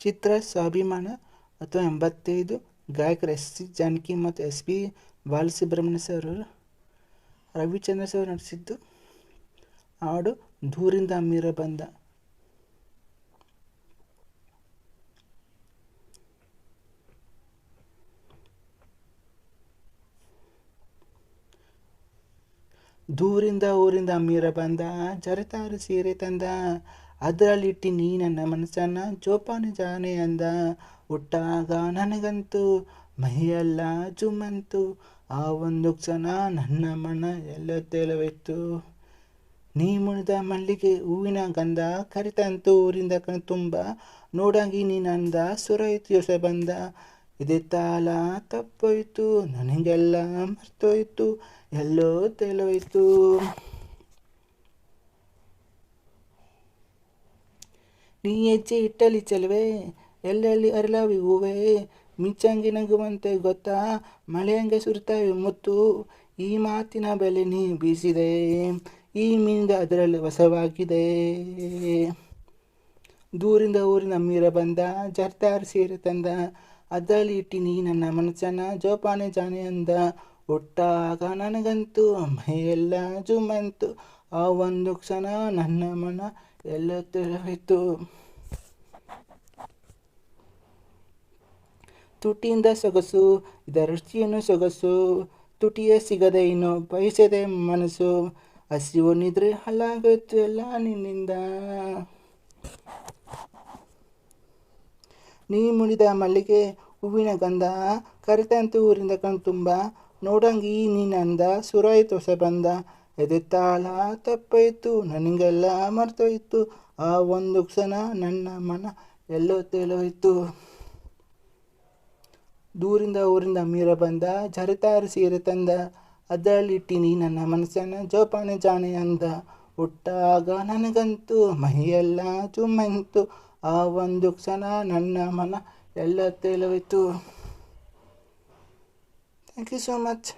ಚಿತ್ರ ಸ್ವಾಭಿಮಾನ 1985. ಗಾಯಕರು ಎಸ್ ಜಾನಕಿ ಮತ್ತು ಎಸ್.ಪಿ. ಬಾಲಸುಬ್ರಹ್ಮಣ್ಯ ಸರ್ ಅವರು. ರವಿಚಂದ್ರ ಸರ್ ನಟಿಸಿದ್ದು. ಹಾಡು ದೂರಿಂದ ಅಮೀರ ಬಂದ. ದೂರಿಂದ ಊರಿಂದ ಅಮೀರ ಬಂದ, ಜರತಾರು ಸೀರೆ ತಂದ, ಅದರಲ್ಲಿಟ್ಟಿ ನೀ ನನ್ನ ಮನಸ್ಸನ್ನ ಜೋಪಾನ ಜಾನೆ ಅಂದ. ಹುಟ್ಟಾಗ ನನಗಂತೂ ಮೈಯೆಲ್ಲ ಜುಮ್ಮಂತು, ಆ ಒಂದು ಕ್ಷಣ ನನ್ನ ಮನ ಎಲ್ಲ ತೇಲವಿತ್ತು. ನೀ ಮುಣಿದ ಮಲ್ಲಿಗೆ ಹೂವಿನ ಗಂಧ ಕರಿತಂತು ಊರಿಂದ ಕಣ್ತುಂಬ, ನೋಡಂಗಿ ನೀನಂದ ಸುರೈತು ಯೋಸ ಬಂದ. ಇದೇ ತಾಳ ತಪ್ಪೋಯ್ತು ನನಗೆಲ್ಲ ಮರ್ತೋಯ್ತು, ಎಲ್ಲೋ ತೇಲೋಯ್ತು. ನೀ ಹೆಜ್ಜೆ ಇಟ್ಟಲ್ಲಿ ಚೆಲುವೆ, ಎಲ್ಲೆಲ್ಲಿ ಅರಳವಿ ಹೂವೆ, ಮಿಂಚಂಗೆ ನಗುವಂತೆ ಗೊತ್ತಾ, ಮಳೆಯಂಗೆ ಸುರಿತಾವೆ ಮುತ್ತು. ಈ ಮಾತಿನ ಬೆಲೆ ನೀ ಬೀಸಿದೆ, ಈ ಮೀನಿಂದ ಅದರಲ್ಲಿ ಹೊಸವಾಗಿದೆ. ದೂರಿಂದ ಊರಿನ ಅಮೀರ ಬಂದ, ಜರ್ದಾರ್ ಸೀರೆ ತಂದ, ಅದರಲ್ಲಿ ಇಟ್ಟಿ ನೀ ನನ್ನ ಮನಸ್ಸನ್ನ ಜೋಪಾನೆ ಜಾನೆ ಅಂದ. ಹುಟ್ಟಾಗ ನನಗಂತೂ ಮೈಯೆಲ್ಲ ಜುಮ್ಮಂತು, ಆ ಒಂದು ಕ್ಷಣ ನನ್ನ ಮನ ಎಲ್ಲ ತೆರವಿತು. ತುಟಿಯಿಂದ ಸೊಗಸು, ಇದರ ರುಚಿಯನ್ನು ಸೊಗಸು, ತುಟಿಯೇ ಸಿಗದೆ ಇನ್ನು ಬಯಸದೆ ಮನಸ್ಸು, ಹಸಿವು ನಿದ್ರೆ ಹಾಳಾಗೋಯ್ತು ಎಲ್ಲ ನಿನ್ನಿಂದ. ನೀ ಮುಡಿದ ಮಲ್ಲಿಗೆ ಹೂವಿನ ಗಂಧ ಕರಿತಂತು ಊರಿಂದ ಕಣ್ತುಂಬ, ನೋಡಂಗಿ ನೀನಂದ ಸುರಾಯ್ತು ಹೊಸ ಬಂದ. ಎದೆ ತಾಳ ತಪ್ಪೋಯ್ತು ನನಗೆಲ್ಲ ಮರ್ತೋಯ್ತು, ಆ ಒಂದು ಕ್ಷಣ ನನ್ನ ಮನ ಎಲ್ಲೋ ತೇಲೋಯ್ತು. ದೂರಿಂದ ಊರಿಂದ ಅಮೀರ ಬಂದ, ಜರತಾರು ಸೀರೆ ತಂದ, ಅದರಲ್ಲಿಟ್ಟಿ ನೀ ನನ್ನ ಮನಸ್ಸನ್ನ ಜೋಪಾನೆ ಜಾನೆ ಅಂದ. ಹುಟ್ಟಾಗ ನನಗಂತೂ ಮೈಯೆಲ್ಲ ಜುಮ್ಮಂತು, ಆ ಒಂದು ಕ್ಷಣ ನನ್ನ ಮನ ಎಲ್ಲ ತೇಲೋಯ್ತು. Thank you so much.